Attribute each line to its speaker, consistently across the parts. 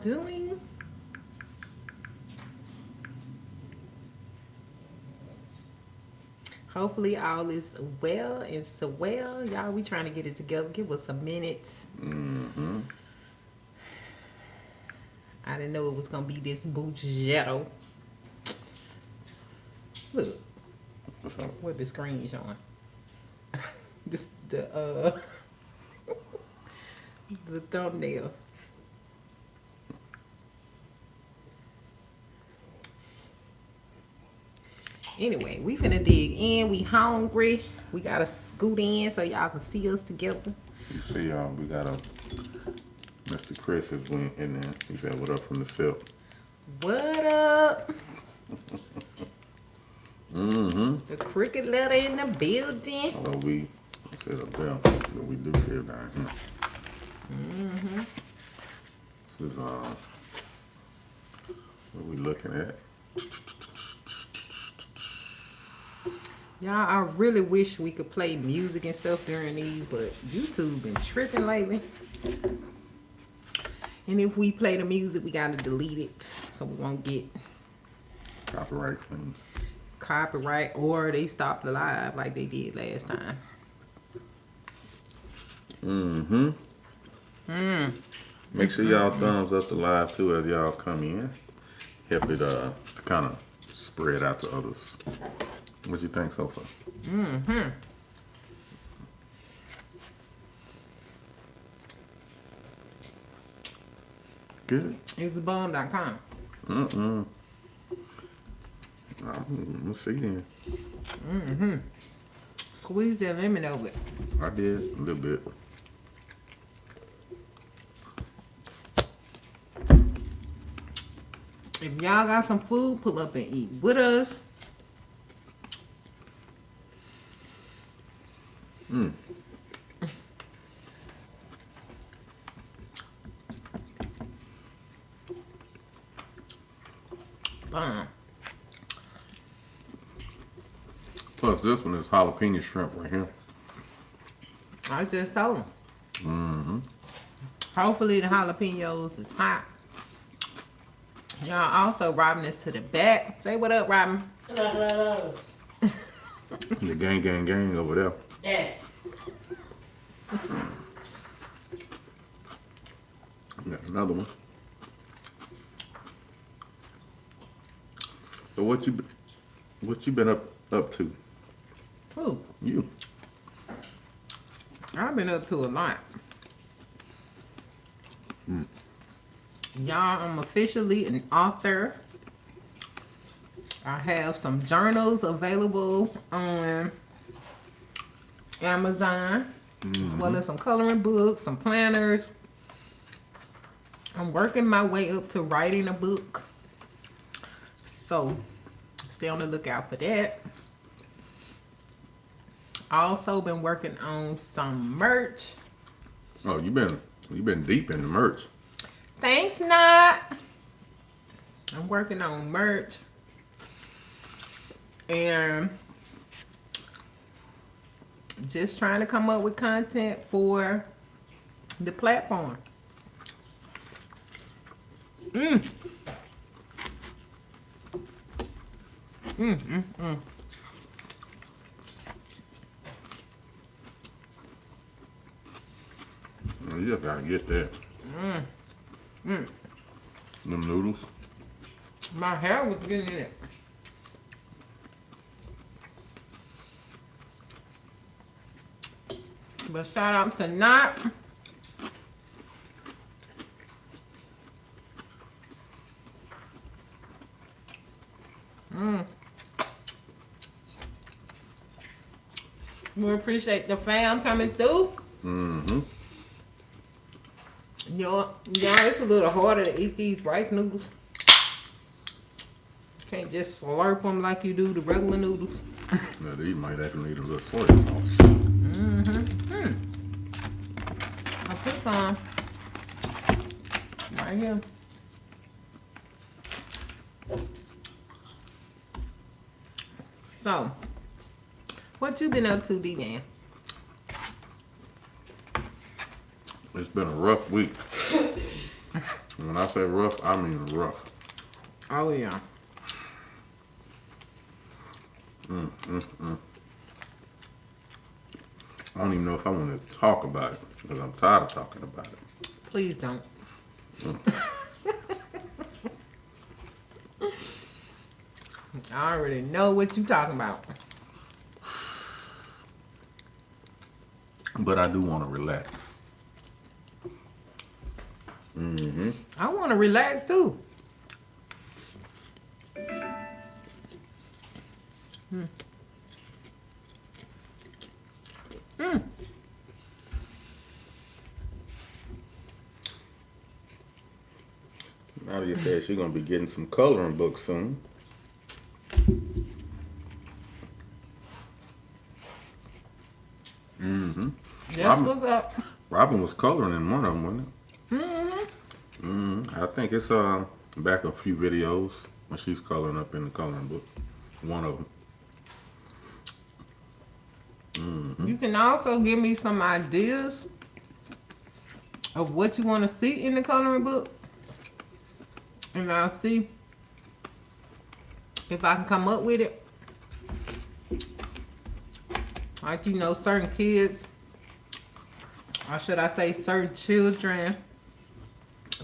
Speaker 1: doing? Hopefully all is well and so well. Y'all, we trying to get it together. Give us a minute. I didn't know it was going to be this bugetto. Look. What the screen showing? This the thumbnail. Anyway, we finna dig in. We hungry. We gotta scoot in so y'all can see us together.
Speaker 2: You see, we got a Mr. Chris is in there. He said, "What up from the SIP?"
Speaker 1: What up? The cricket letter in the building.
Speaker 2: Well, we said up there, but we do see it down here. This is what we looking at.
Speaker 1: Y'all, I really wish we could play music and stuff during these, but YouTube been tripping lately. And if we play the music, we gotta delete it so we won't get
Speaker 2: Copyright claims.
Speaker 1: Copyright, or they stop the live like they did last time.
Speaker 2: Make sure y'all thumbs up the live too as y'all come in. Help it to kind of spread out to others. What you think so far? Good.
Speaker 1: It's thebomb.com.
Speaker 2: Let's see then.
Speaker 1: Squeeze that lemon over it.
Speaker 2: I did a little bit.
Speaker 1: If y'all got some food, pull up and eat with us. Bomb.
Speaker 2: Plus, this one is jalapeno shrimp right here.
Speaker 1: I just told them. Hopefully the jalapenos is hot. Y'all also Robin is to the back. Say what up, Robin.
Speaker 2: The gang over there.
Speaker 1: Yeah.
Speaker 2: Got another one. So what you been up to?
Speaker 1: Who?
Speaker 2: You.
Speaker 1: I've been up to a lot. Y'all, I'm officially an author. I have some journals available on Amazon, as well as some coloring books, some planners. I'm working my way up to writing a book. So stay on the lookout for that. Also been working on some merch.
Speaker 2: Oh, you been deep in the merch.
Speaker 1: Thanks, Not. I'm working on merch. And just trying to come up with content for the platform.
Speaker 2: You just gotta get that. Them noodles.
Speaker 1: My hair was getting in it. But shout out to Not. We appreciate the fam coming through. Y'all, it's a little harder to eat these rice noodles. Can't just slurp them like you do the regular noodles.
Speaker 2: Now these might actually need a little soy sauce.
Speaker 1: I put some right here. So, what you been up to, D-Man?
Speaker 2: It's been a rough week. And when I say rough, I mean rough.
Speaker 1: Oh yeah.
Speaker 2: I don't even know if I want to talk about it because I'm tired of talking about it.
Speaker 1: Please don't. I already know what you talking about.
Speaker 2: But I do want to relax.
Speaker 1: I want to relax too.
Speaker 2: Nadia said she's going to be getting some coloring books soon.
Speaker 1: That's what's up.
Speaker 2: Robin was coloring in one of them, wasn't it? I think it's back a few videos when she's coloring up in the coloring book. One of them.
Speaker 1: You can also give me some ideas of what you want to see in the coloring book. And I'll see if I can come up with it. Like, you know, certain kids, or should I say certain children,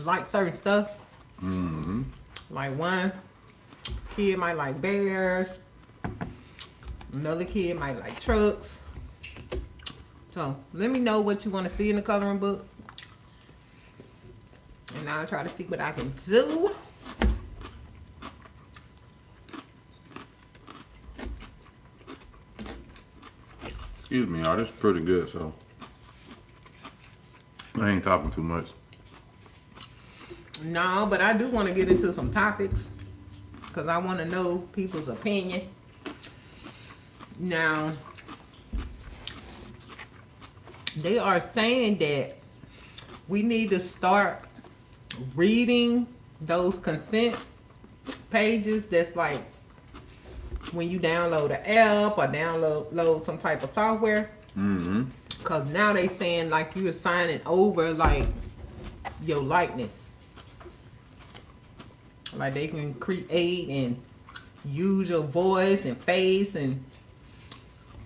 Speaker 1: like certain stuff. Like one kid might like bears. Another kid might like trucks. So let me know what you want to see in the coloring book. And I'll try to see what I can do.
Speaker 2: Excuse me, y'all. This is pretty good, so I ain't talking too much.
Speaker 1: No, but I do want to get into some topics because I want to know people's opinion. Now, they are saying that we need to start reading those consent pages. That's like when you download an app or download some type of software. Because now they saying like you're signing over like your likeness. Like they can create and use your voice and face, and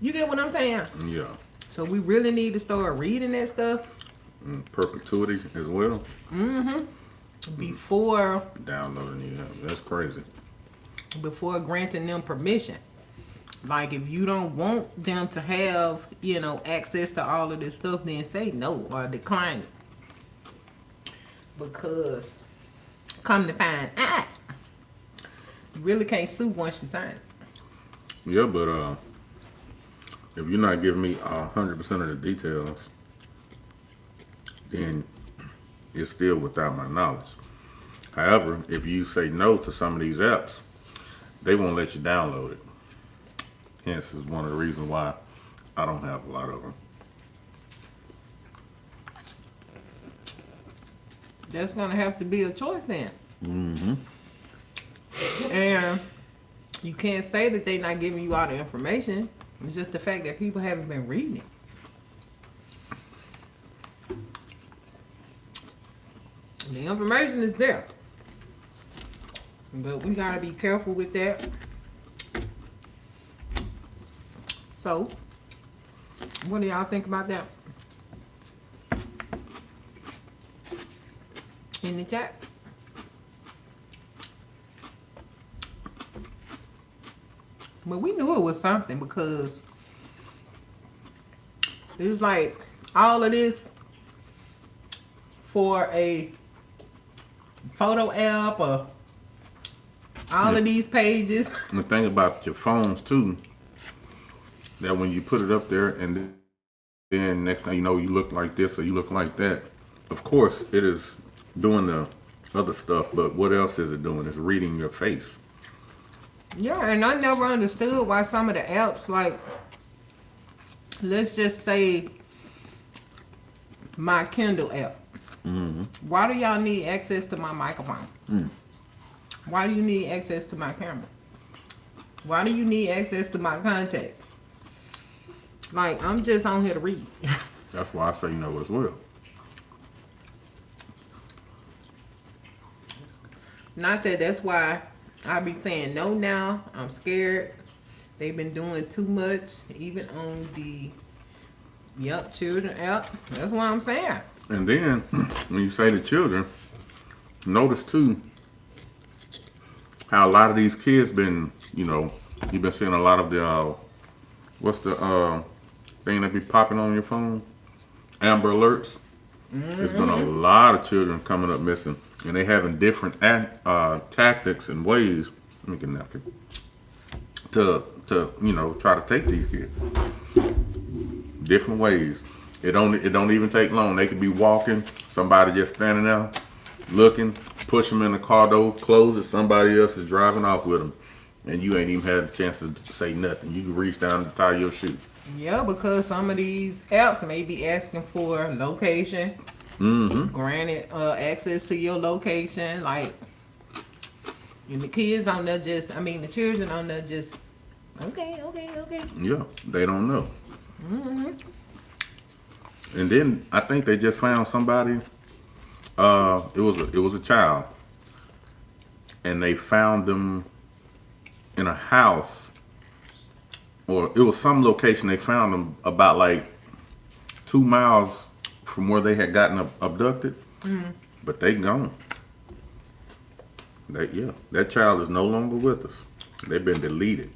Speaker 1: you get what I'm saying?
Speaker 2: Yeah.
Speaker 1: So we really need to start reading that stuff.
Speaker 2: Perpetuity as well.
Speaker 1: Before
Speaker 2: Downloading, yeah. That's crazy.
Speaker 1: before granting them permission. Like if you don't want them to have, you know, access to all of this stuff, then say no or decline it. Because come to find out, you really can't sue once you sign it.
Speaker 2: Yeah, but if you're not giving me 100% of the details, then it's still without my knowledge. However, if you say no to some of these apps, they won't let you download it. Hence is one of the reasons why I don't have a lot of them.
Speaker 1: That's gonna have to be a choice then. And you can't say that they're not giving you all the information. It's just the fact that people haven't been reading it. The information is there. But we gotta be careful with that. So, what do y'all think about that? In the chat. But we knew it was something because it was like all of this for a photo app or all of these pages.
Speaker 2: And the thing about your phones too, that when you put it up there and then next thing you know you look like this or you look like that, of course it is doing the other stuff, but what else is it doing? It's reading your face.
Speaker 1: Yeah, and I never understood why some of the apps, like, let's just say my Kindle app. Why do y'all need access to my microphone? Why do you need access to my camera? Why do you need access to my contacts? Like, I'm just on here to read.
Speaker 2: That's why I say no as well.
Speaker 1: And I said that's why I be saying no now. I'm scared. They've been doing too much, even on the children app. That's what I'm saying.
Speaker 2: And then when you say the children, notice too how a lot of these kids been, you've been seeing a lot of the what's the thing that be popping on your phone? Amber alerts. There's been a lot of children coming up missing, and they having different tactics and ways. Let me get a napkin. To try to take these kids. Different ways. It don't even take long. They could be walking, somebody just standing there, looking, push them in the car door, close it. Somebody else is driving off with them, and you ain't even had a chance to say nothing. You can reach down and tie your shoe.
Speaker 1: Yeah, because some of these apps may be asking for location, granted access to your location, like, and the kids on there the children on there just, okay.
Speaker 2: Yeah, they don't know. And then I think they just found somebody. It was a child, and they found them in a house. Or it was some location. They found them about like 2 miles from where they had gotten abducted, but they gone. That child is no longer with us. They've been deleted.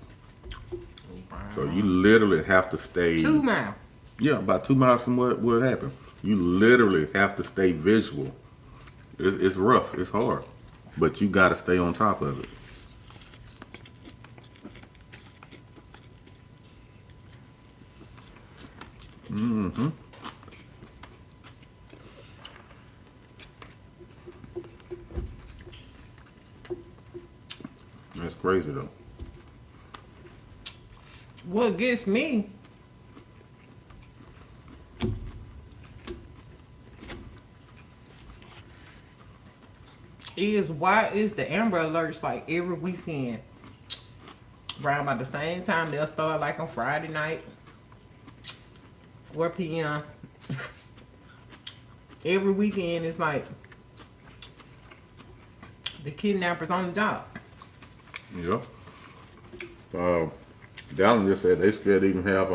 Speaker 1: Wow.
Speaker 2: So you literally have to stay
Speaker 1: 2 miles.
Speaker 2: Yeah, about 2 miles from what happened. You literally have to stay visual. It's rough. It's hard, but you got to stay on top of it. That's crazy though.
Speaker 1: What gets me is why is the Amber Alerts like every weekend around about the same time? They'll start like on Friday night, 4 p.m. Every weekend it's like the kidnappers on the job.
Speaker 2: Yeah. Dallin just said they scared to even have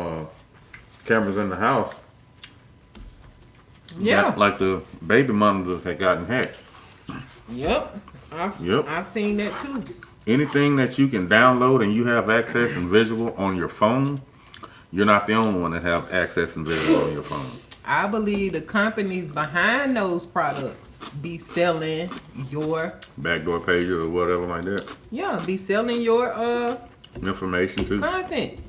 Speaker 2: cameras in the house.
Speaker 1: Yeah.
Speaker 2: Like the baby monitors had gotten hacked.
Speaker 1: Yep. I've seen that too.
Speaker 2: Anything that you can download and you have access and visual on your phone, you're not the only one that have access and visual on your phone.
Speaker 1: I believe the companies behind those products be selling your
Speaker 2: Backdoor pages or whatever like that.
Speaker 1: Yeah, be selling your
Speaker 2: Information too.
Speaker 1: content.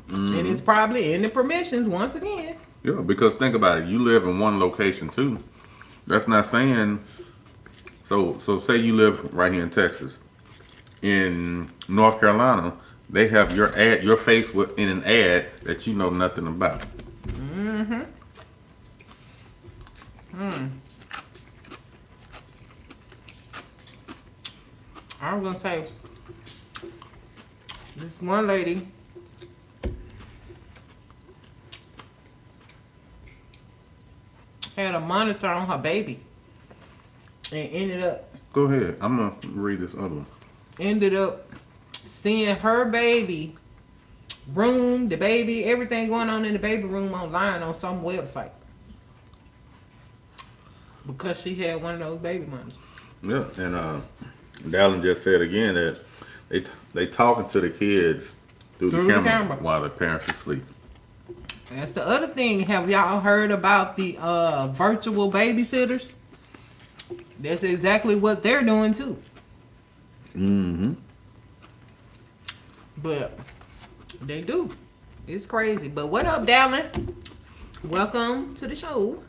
Speaker 1: And it's probably in the permissions once again.
Speaker 2: Yeah, because think about it. You live in one location too. That's not saying. So say you live right here in Texas. In North Carolina, they have your face in an ad that you know nothing about.
Speaker 1: I was gonna say, this one lady had a monitor on her baby and
Speaker 2: Go ahead. I'm gonna read this other one.
Speaker 1: ended up seeing her baby room, the baby, everything going on in the baby room online on some website. Because she had one of those baby monitors.
Speaker 2: Yeah, and Dallin just said again that they talking to the kids through the camera while the parents are asleep.
Speaker 1: That's the other thing. Have y'all heard about the virtual babysitters? That's exactly what they're doing too. But they do. It's crazy. But what up, Dallin? Welcome to the show.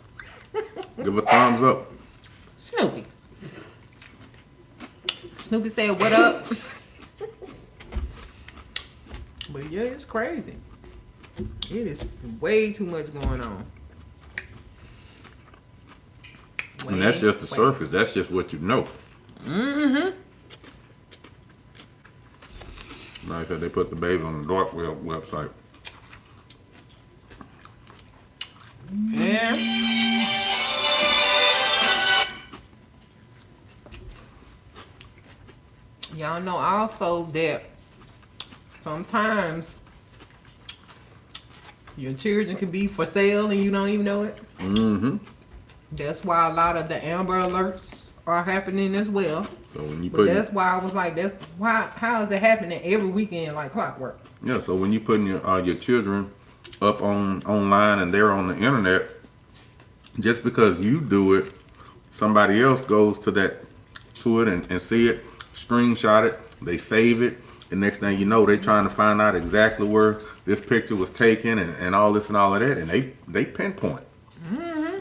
Speaker 2: Give a thumbs up.
Speaker 1: Snoopy. Snoopy said, what up? But yeah, it's crazy. It is way too much going on.
Speaker 2: And that's just the surface. That's just what you know. Like I said, they put the baby on the dark web website.
Speaker 1: Yeah. Y'all know also that sometimes your children can be for sale and you don't even know it.
Speaker 2: Mm-hmm.
Speaker 1: That's why a lot of the Amber Alerts are happening as well.
Speaker 2: So when you
Speaker 1: But
Speaker 2: put
Speaker 1: that's why I was like, that's why. How is it happening every weekend like clockwork?
Speaker 2: yeah, so when you putting your children up online and they're on the internet, just because you do it, somebody else goes to it and see it, screenshot it, they save it. The next thing you know, they trying to find out exactly where this picture was taken and all this and all of that, and they pinpoint.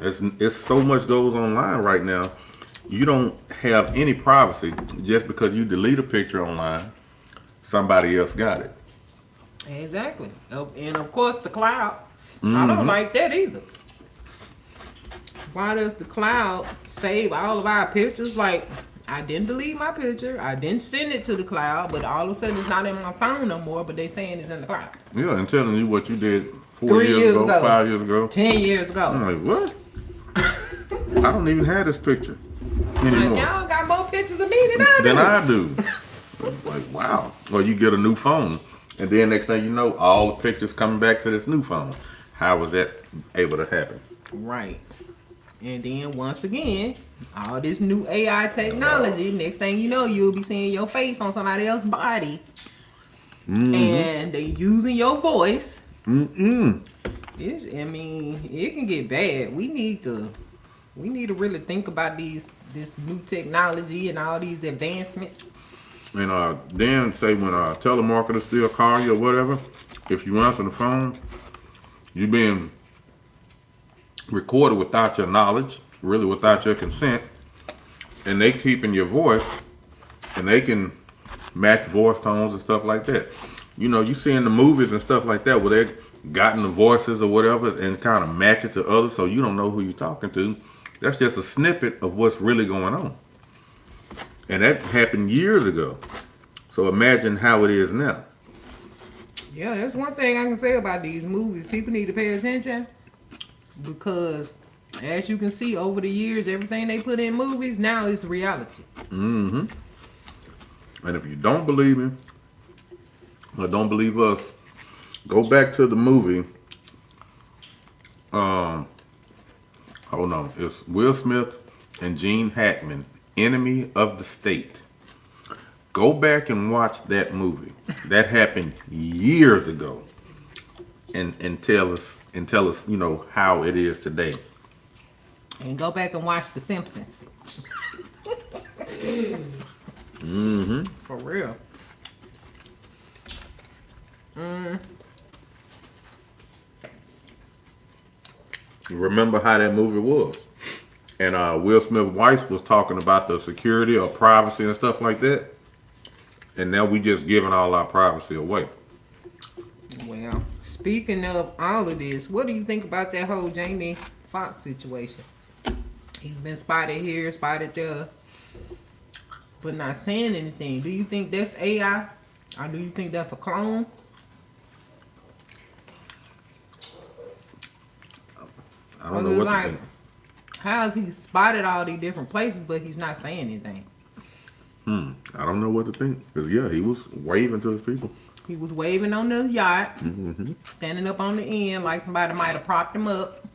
Speaker 2: It's so much goes online right now. You don't have any privacy just because you delete a picture online. Somebody else got it.
Speaker 1: Exactly. And of course the cloud. I don't like that either. Why does the cloud save all of our pictures? Like, I didn't delete my picture. I didn't send it to the cloud, but all of a sudden it's not in my phone no more, but they saying it's in the cloud.
Speaker 2: Yeah, and telling you what you did
Speaker 1: 3 years ago.
Speaker 2: 5 years ago.
Speaker 1: 10 years ago.
Speaker 2: I'm like, what? I don't even have this picture anymore.
Speaker 1: Like, y'all got more pictures of me than I do.
Speaker 2: Than I do. It's like, wow. Or you get a new phone, and then next thing you know, all the pictures coming back to this new phone. How was that able to happen?
Speaker 1: Right. And then once again, all this new AI technology, next thing you know, you'll be seeing your face on somebody else's body. And they using your voice. It can get bad. We need to really think about this new technology and all these advancements.
Speaker 2: And then say when a telemarketer still call you or whatever, if you answer the phone, you being recorded without your knowledge, really without your consent, and they keeping your voice, and they can match voice tones and stuff like that. You know, you see in the movies and stuff like that where they gotten the voices or whatever and kind of match it to others, so you don't know who you're talking to. That's just a snippet of what's really going on. And that happened years ago. So imagine how it is now.
Speaker 1: Yeah, that's one thing I can say about these movies. People need to pay attention because, as you can see, over the years, everything they put in movies now is reality.
Speaker 2: And if you don't believe me or don't believe us, go back to the movie. Hold on. It's Will Smith and Gene Hackman, Enemy of the State. Go back and watch that movie. That happened years ago. And tell us, you know, how it is today.
Speaker 1: And go back and watch The Simpsons. For real.
Speaker 2: Remember how that movie was. And Will Smith's wife was talking about the security or privacy and stuff like that. And now we just giving all our privacy away.
Speaker 1: Well, speaking of all of this, what do you think about that whole Jamie Foxx situation? He's been spotted here, spotted there, but not saying anything. Do you think that's AI? Or do you think that's a clone?
Speaker 2: I don't know what to think.
Speaker 1: How is he spotted all these different places, but he's not saying anything?
Speaker 2: I don't know what to think. Because, yeah, he was waving to his people.
Speaker 1: He was waving on the yacht, standing up on the end like somebody might have propped him up.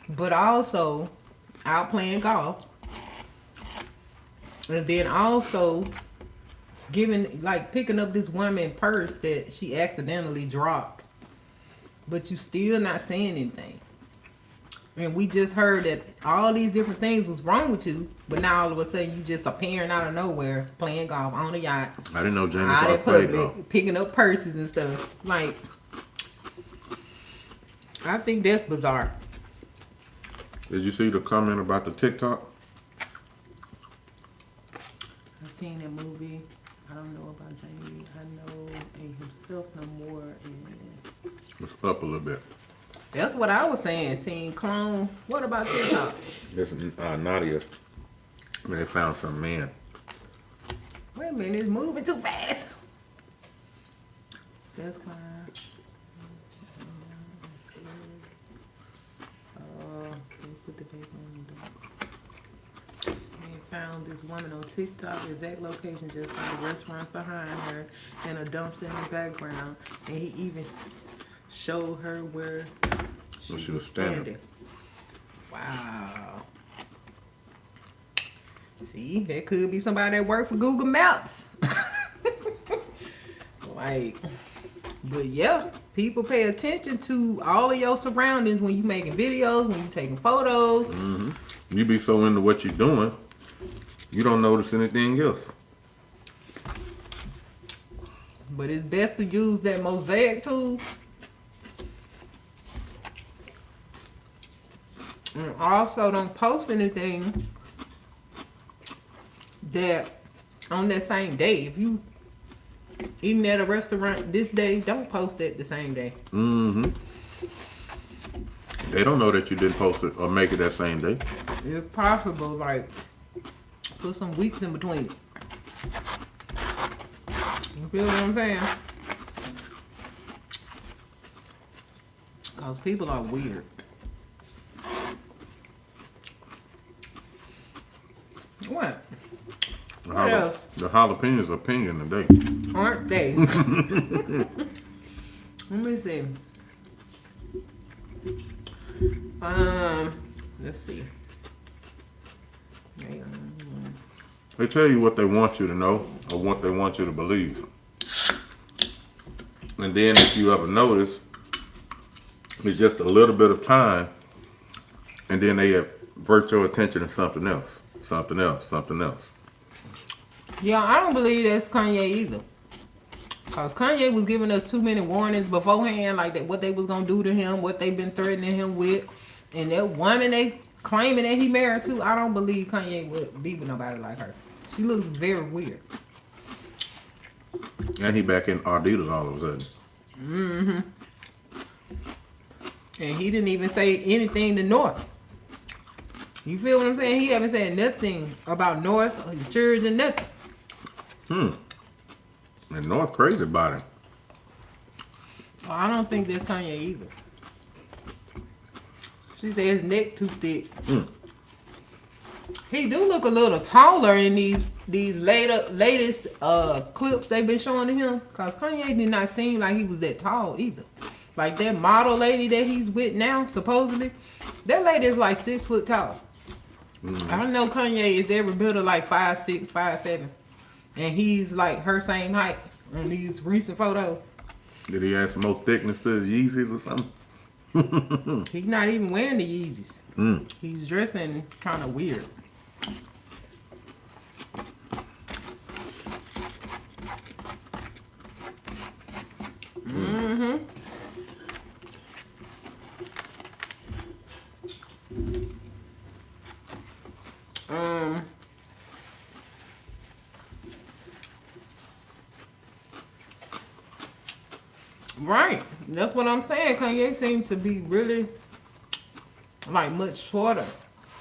Speaker 1: But also out playing golf. And then also picking up this woman's purse that she accidentally dropped. But you still not saying anything. And we just heard that all these different things was wrong with you, but now all of a sudden you just appearing out of nowhere playing golf on a yacht.
Speaker 2: I didn't know Jamie
Speaker 1: Out in
Speaker 2: Foxx played
Speaker 1: public,
Speaker 2: golf.
Speaker 1: picking up purses and stuff. Like, I think that's bizarre.
Speaker 2: Did you see the comment about the TikTok?
Speaker 1: I've seen that movie. I don't know about Jamie. I know ain't himself no more. And
Speaker 2: It's up a little bit.
Speaker 1: that's what I was saying. Seeing clone. What about TikTok?
Speaker 2: This Nadia, when they found some man.
Speaker 1: Wait a minute, it's moving too fast. That's fine. Put the paper on the door. found this woman on TikTok, exact location, just like the restaurants behind her and a dumpster in the background. And he even showed her where she was standing. Wow. See, that could be somebody that worked for Google Maps. Like, but yeah, people pay attention to all of your surroundings when you making videos, when you taking photos.
Speaker 2: Mm-hmm. You be so into what you're doing, you don't notice anything else.
Speaker 1: But it's best to use that mosaic tool. And also don't post anything that on that same day. If you eating at a restaurant this day, don't post it the same day.
Speaker 2: Mm-hmm. They don't know that you didn't post it or make it that same day.
Speaker 1: If possible, like put some weeks in between it. You feel what I'm saying? Because people are weird. What? What else?
Speaker 2: The jalapenos are opinion today.
Speaker 1: Aren't they? Let me see. Let's see.
Speaker 2: They tell you what they want you to know or what they want you to believe. And then if you ever notice, it's just a little bit of time and then they avert your attention to something else. Something else. Something else.
Speaker 1: Yeah, I don't believe that's Kanye either. Because Kanye was giving us too many warnings beforehand, like that what they was going to do to him, what they've been threatening him with. And that woman they claiming that he married to, I don't believe Kanye would be with nobody like her. She looks very weird.
Speaker 2: And he back in Adidas all of a sudden.
Speaker 1: Mm-hmm. And he didn't even say anything to North. You feel what I'm saying? He haven't said nothing about North or his church or nothing.
Speaker 2: And North crazy about him.
Speaker 1: Well, I don't think that's Kanye either. She said his neck too thick. He do look a little taller in these latest clips they've been showing to him. Cause Kanye did not seem like he was that tall either. Like that model lady that he's with now, supposedly, that lady is like 6 foot tall. I know Kanye is every bit of like 5'6", 5'7", and he's like her same height on these recent photos.
Speaker 2: Did he add some more thickness to his Yeezys or something?
Speaker 1: He's not even wearing the Yeezys. He's dressing kind of weird. Right. That's what I'm saying. Kanye seems to be really like much shorter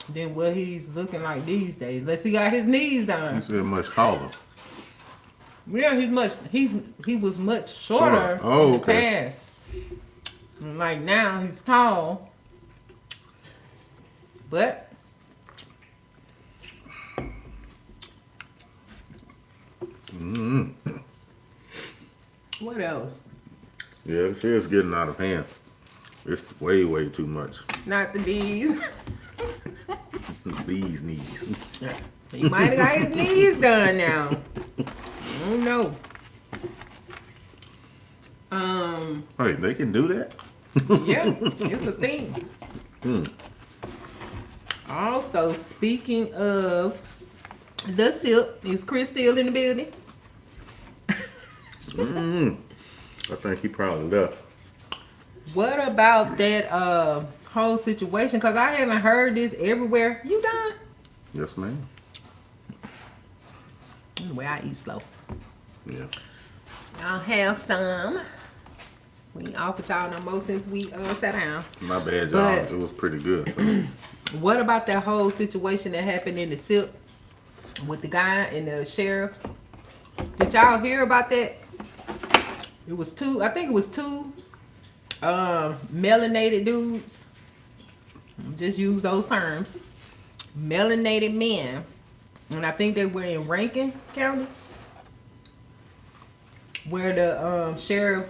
Speaker 1: than what he's looking like these days. Unless he got his knees down.
Speaker 2: He said much taller.
Speaker 1: Yeah, he was much shorter in the past. Like now he's tall. But what else?
Speaker 2: Yeah, this is getting out of hand. It's way, way too much.
Speaker 1: Not the D's.
Speaker 2: These knees.
Speaker 1: He might have got his knees done now. I don't know.
Speaker 2: Hey, they can do that?
Speaker 1: Yeah, it's a thing. Also, speaking of the silk, is Chris still in the building?
Speaker 2: I think he probably left.
Speaker 1: What about that whole situation? Because I haven't heard this everywhere. You done?
Speaker 2: Yes, ma'am.
Speaker 1: Anyway, I eat slow.
Speaker 2: Yeah.
Speaker 1: I'll have some. We ain't offered y'all no more since we sat down.
Speaker 2: My bad, y'all.
Speaker 1: But-
Speaker 2: It was pretty good. So.
Speaker 1: What about that whole situation that happened in the silk with the guy and the sheriffs? Did y'all hear about that? It was two, I think it was two melanated dudes. Just use those terms. Melanated men and I think they were in Rankin County, where the sheriff,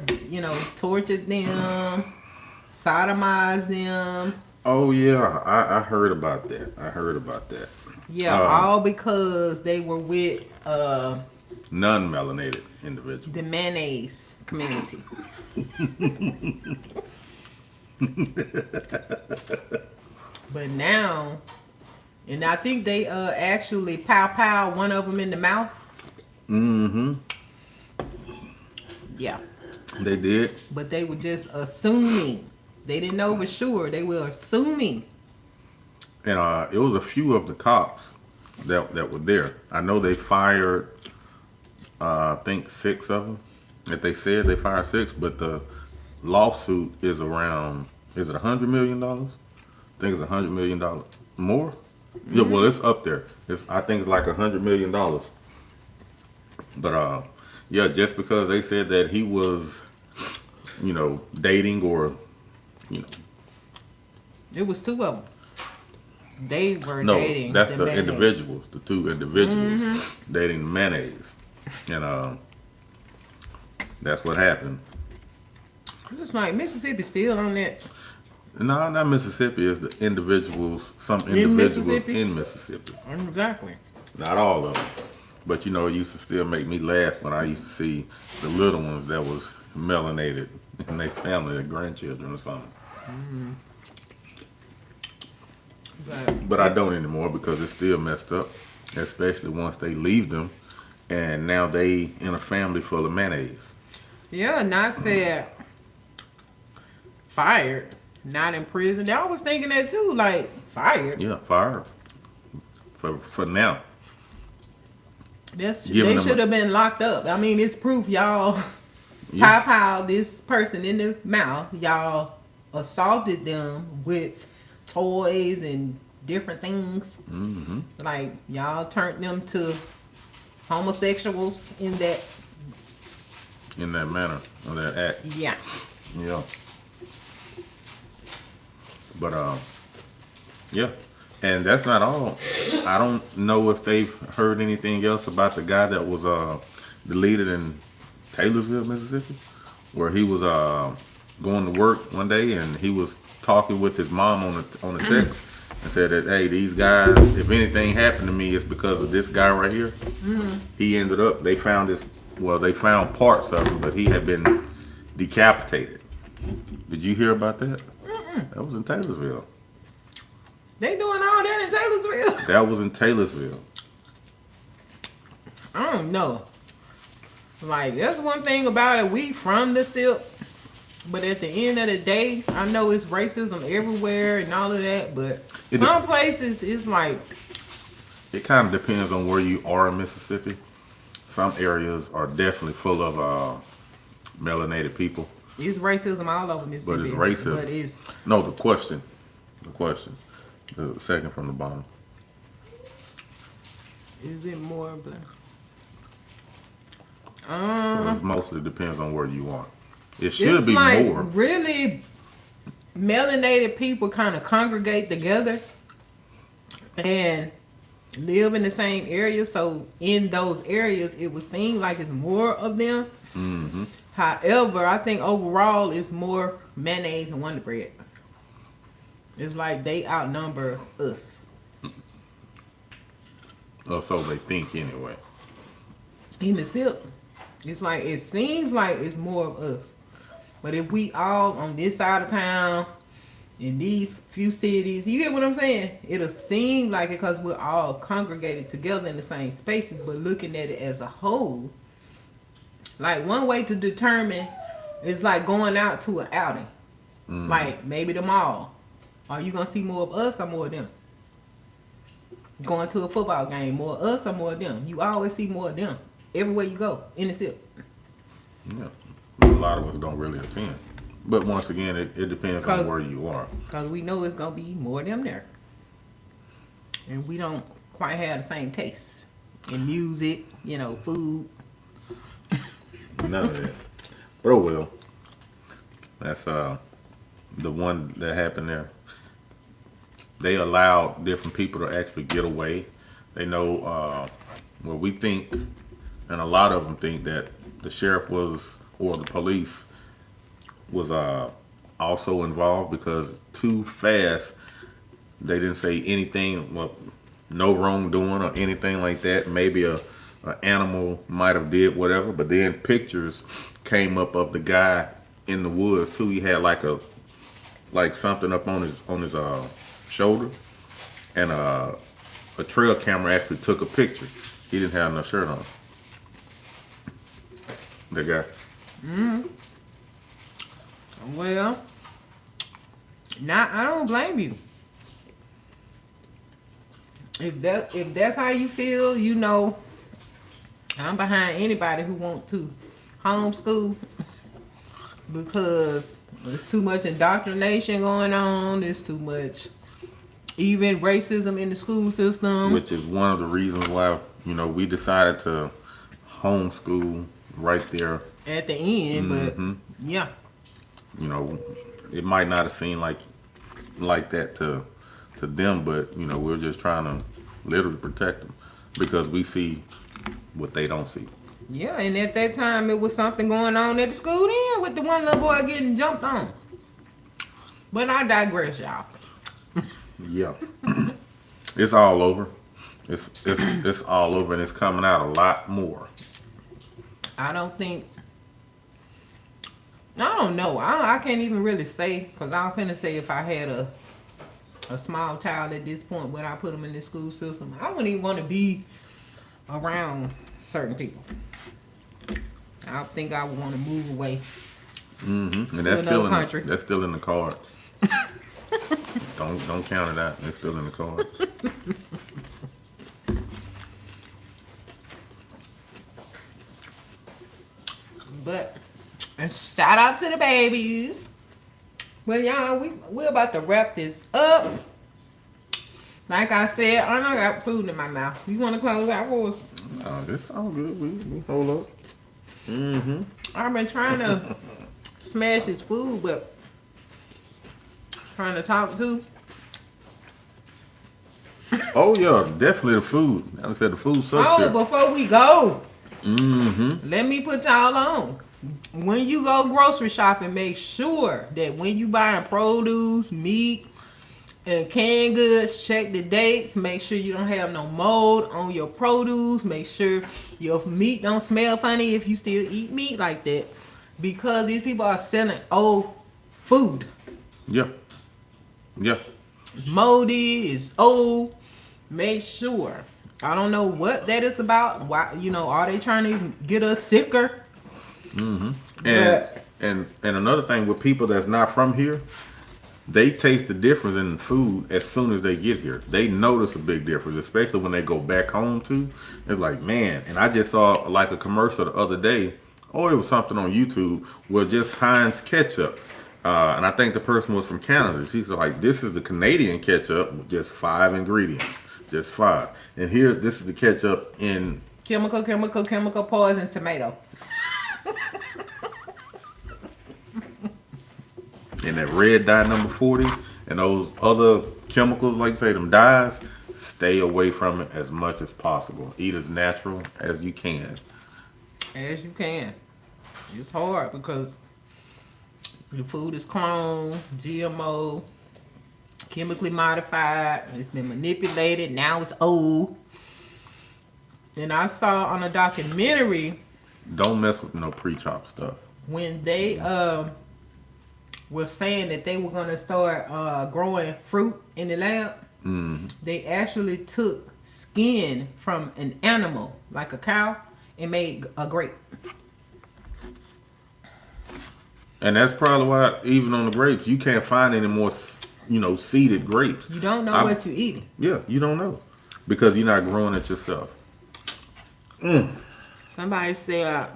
Speaker 1: tortured them, sodomized them.
Speaker 2: Oh yeah, I heard about that. I heard about that.
Speaker 1: Yeah, all because they were with
Speaker 2: Non-melanated individuals.
Speaker 1: the mayonnaise community. But now, and I think they actually pow one of them in the mouth.
Speaker 2: Mm-hmm.
Speaker 1: Yeah.
Speaker 2: They did.
Speaker 1: But they were just assuming. They didn't know for sure. They were assuming.
Speaker 2: And it was a few of the cops that were there. I know they fired, I think 6 of them. That they said they fired 6, but the lawsuit is around, is it $100 million? I think it's $100 million. More? Mm-hmm. Yeah, well, it's up there. I think it's like $100 million. But, yeah, just because they said that he was, dating or,
Speaker 1: It was 2 of them. They were
Speaker 2: no,
Speaker 1: dating.
Speaker 2: that's the
Speaker 1: mayonnaise.
Speaker 2: individuals, the 2 individuals
Speaker 1: Mm-hmm.
Speaker 2: dating mayonnaise. And that's what happened.
Speaker 1: It's like Mississippi still on that.
Speaker 2: No, not Mississippi. It's the individuals, some individuals in Mississippi.
Speaker 1: Exactly.
Speaker 2: Not all of them. But it used to still make me laugh when I used to see the little ones that was melanated in their family, their grandchildren or something.
Speaker 1: Mm-hmm.
Speaker 2: But I don't anymore because it's still messed up, especially once they leave them and now they in a family full of mayonnaise.
Speaker 1: Yeah, not said fired, not in prison. I was thinking that too, like fired.
Speaker 2: Yeah, fired for now.
Speaker 1: They should have been locked up. I mean, it's proof y'all pow this person in the mouth. Y'all assaulted them with toys and different things.
Speaker 2: Mm-hmm.
Speaker 1: Like y'all turned them to homosexuals in that
Speaker 2: manner, or that act.
Speaker 1: Yeah.
Speaker 2: Yeah. But yeah. And that's not all. I don't know if they've heard anything else about the guy that was deleted in Taylorsville, Mississippi, where he was going to work one day and he was talking with his mom on the text and said that, hey, these guys, if anything happened to me, it's because of this guy right here. Mm-hmm. He ended up, they found parts of him, but he had been decapitated. Did you hear about that? Mm-mm. That was in Taylorsville.
Speaker 1: They doing all that in Taylorsville?
Speaker 2: That was in Taylorsville.
Speaker 1: I don't know. Like, that's one thing about it. We from the SIP. But at the end of the day, I know it's racism everywhere and all of that. But some places, it's like...
Speaker 2: It kind of depends on where you are in Mississippi. Some areas are definitely full of melanated people.
Speaker 1: It's racism all over Mississippi.
Speaker 2: But it's racism.
Speaker 1: But it's...
Speaker 2: No, the question. The second from the bottom.
Speaker 1: Is it more of the...
Speaker 2: So it mostly depends on where you are. It should be
Speaker 1: like
Speaker 2: more.
Speaker 1: Really, melanated people kind of congregate together and live in the same area. So in those areas, it would seem like it's more of them.
Speaker 2: Mm-hmm.
Speaker 1: However, I think overall it's more mayonnaise and Wonder Bread. It's like they outnumber us.
Speaker 2: Oh, so they think anyway.
Speaker 1: Even SIP, it's like it seems like it's more of us. But if we all on this side of town, in these few cities, you get what I'm saying? It'll seem like it because we're all congregated together in the same spaces, but looking at it as a whole, like one way to determine is like going out to an outing. Mm. Like maybe the mall. Are you going to see more of us or more of them? Going to a football game, more of us or more of them? You always see more of them everywhere you go in the SIP.
Speaker 2: Yeah. A lot of us don't really attend. But once again, it depends on where you are.
Speaker 1: Because we know it's going to be more of them there. And we don't quite have the same taste in music, food.
Speaker 2: None of that. But oh well. That's the one that happened there. They allowed different people to actually get away. They know, well, we think, and a lot of them think that the sheriff was, or the police was also involved because too fast they didn't say anything, well, no wrongdoing or anything like that. Maybe a animal might have did whatever, but then pictures came up of the guy in the woods too. He had like something up on his shoulder, and a trail camera actually took a picture. He didn't have no shirt on. The guy.
Speaker 1: Well, now I don't blame you. If that's how you feel, you know, I'm behind anybody who want to homeschool because there's too much indoctrination going on. There's too much even racism in the school system.
Speaker 2: Which is one of the reasons why, you know, we decided to homeschool right there.
Speaker 1: At the end, but yeah.
Speaker 2: You know, it might not have seemed like that to them, but, you know, we're just trying to literally protect them because we see what they don't see.
Speaker 1: Yeah, and at that time, it was something going on at the school then with the one little boy getting jumped on. But I digress, y'all.
Speaker 2: Yeah. It's all over. It's all over, and it's coming out a lot more.
Speaker 1: I don't know. I can't even really say, because I'm finna say if I had a small child at this point, would I put them in the school system? I wouldn't even want to be around certain people. I think I would want to move away.
Speaker 2: And that's still that's still in the cards. Don't count it out. It's still in the cards.
Speaker 1: But and shout out to the babies. Well, y'all, we're about to wrap this up. Like I said, I know I got food in my mouth. You want to close out for us?
Speaker 2: No, this all good. We hold up.
Speaker 1: I've been trying to smash his food, but trying to talk to.
Speaker 2: Oh yeah, definitely the food. I said the food sucks.
Speaker 1: Oh,
Speaker 2: here.
Speaker 1: before we go, let me put y'all on. When you go grocery shopping, make sure that when you buying produce, meat, and canned goods, check the dates. Make sure you don't have no mold on your produce. Make sure your meat don't smell funny if you still eat meat like that. Because these people are selling old food.
Speaker 2: Yeah.
Speaker 1: It's moldy, it's old. Make sure. I don't know what that is about. Why, you know, are they trying to get us sicker?
Speaker 2: And another thing with people that's not from here, they taste the difference in the food as soon as they get here. They notice a big difference, especially when they go back home too. It's like, man, and I just saw like a commercial the other day, or it was something on YouTube, where just Heinz ketchup. And I think the person was from Canada. She's like, this is the Canadian ketchup with just 5 ingredients. Just 5. And here, this is the ketchup in...
Speaker 1: Chemical, poison, tomato.
Speaker 2: And that red dye number 40 and those other chemicals, like you say, them dyes, stay away from it as much as possible. Eat as natural as you can.
Speaker 1: As you can. It's hard because the food is cloned, GMO, chemically modified. It's been manipulated. Now it's old. And I saw on a documentary.
Speaker 2: Don't mess with no pre-chopped stuff.
Speaker 1: When they were saying that they were going to start growing fruit in the lab, they actually took skin from an animal, like a cow, and made a grape.
Speaker 2: And that's probably why, even on the grapes, you can't find any more, seeded grapes.
Speaker 1: You don't know what you're eating.
Speaker 2: Yeah, you don't know. Because you're not growing it yourself.
Speaker 1: Somebody said,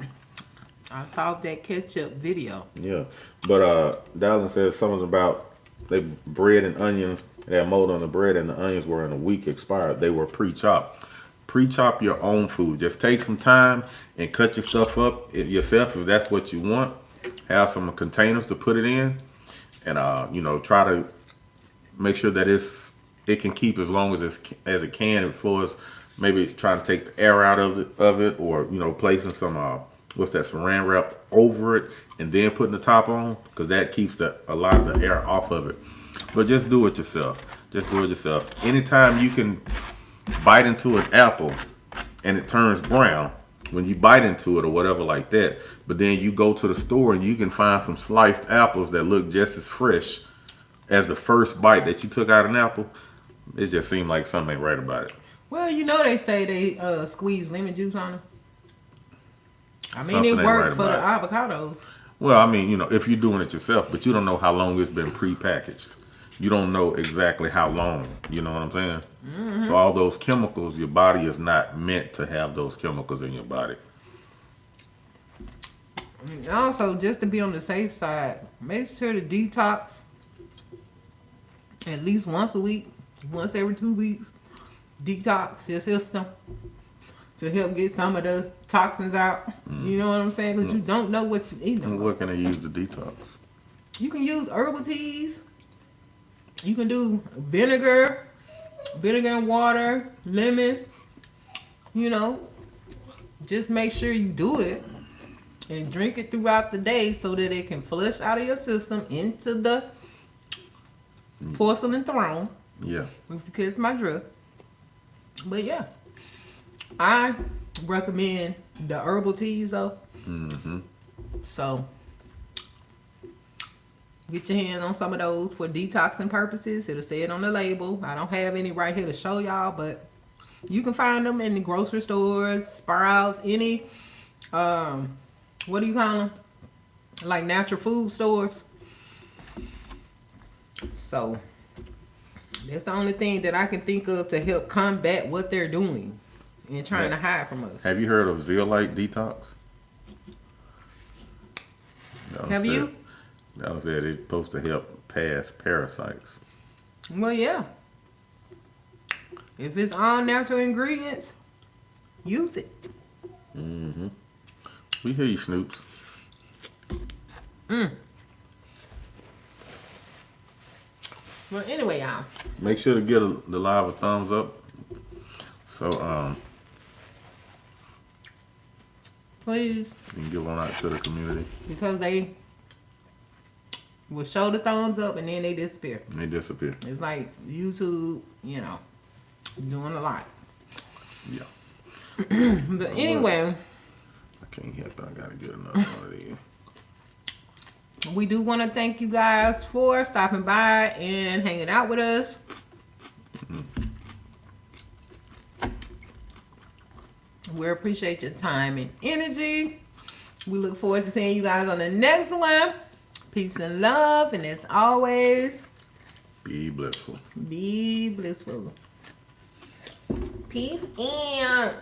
Speaker 1: I saw that ketchup video.
Speaker 2: Yeah. But Dallin says something about they bread and onions. They had mold on the bread and the onions were in a week expired. They were pre-chopped. Pre-chop your own food. Just take some time and cut your stuff up yourself if that's what you want. Have some containers to put it in. And, try to make sure that it can keep as long as it can before it's maybe trying to take the air out of it, or placing some what's that, saran wrap over it and then putting the top on, because that keeps a lot of the air off of it. But just do it yourself. Just do it yourself. Anytime you can bite into an apple and it turns brown when you bite into it or whatever like that, but then you go to the store and you can find some sliced apples that look just as fresh as the first bite that you took out of an apple, it just seemed like something ain't right about it.
Speaker 1: Well, they say they squeeze lemon juice on them. I mean,
Speaker 2: Something
Speaker 1: it
Speaker 2: ain't
Speaker 1: worked
Speaker 2: right
Speaker 1: for the
Speaker 2: about
Speaker 1: avocados.
Speaker 2: Well, I mean, if you're doing it yourself, but you don't know how long it's been prepackaged. You don't know exactly how long. You know what I'm saying? Mm-hmm. So all those chemicals, your body is not meant to have those chemicals in your body.
Speaker 1: And also, just to be on the safe side, make sure to detox at least once a week, once every 2 weeks. Detox your system to help get some of the toxins out. You know what I'm saying? Because you don't know what you're eating.
Speaker 2: And what can I use to detox?
Speaker 1: You can use herbal teas. You can do vinegar and water, lemon. Just make sure you do it and drink it throughout the day so that it can flush out of your system into the porcelain throne.
Speaker 2: Yeah.
Speaker 1: If you catch my drift. But yeah, I recommend the herbal teas though.
Speaker 2: Mm-hmm.
Speaker 1: So get your hand on some of those for detoxing purposes. It'll say it on the label. I don't have any right here to show y'all, but you can find them in the grocery stores, Sprouts, any what do you call them? Like natural food stores. So that's the only thing that I can think of to help combat what they're doing and trying to hide from us.
Speaker 2: Have you heard of zeolite detox?
Speaker 1: Have you?
Speaker 2: That was it. It's supposed to help pass parasites.
Speaker 1: Well, yeah. If it's all natural ingredients, use it.
Speaker 2: Mm-hmm. We hear you, Snoops.
Speaker 1: Well, anyway, y'all.
Speaker 2: Make sure to give the live a thumbs up. So,
Speaker 1: Please.
Speaker 2: you can give one out to the community.
Speaker 1: Because they will show the thumbs up and then they disappear.
Speaker 2: And they disappear.
Speaker 1: It's like YouTube, doing a lot.
Speaker 2: Yeah.
Speaker 1: But anyway,
Speaker 2: I can't help it. I gotta get another one of these.
Speaker 1: we do want to thank you guys for stopping by and hanging out with us. We appreciate your time and energy. We look forward to seeing you guys on the next one. Peace and love. And as always,
Speaker 2: Be blissful.
Speaker 1: be blissful. Peace and...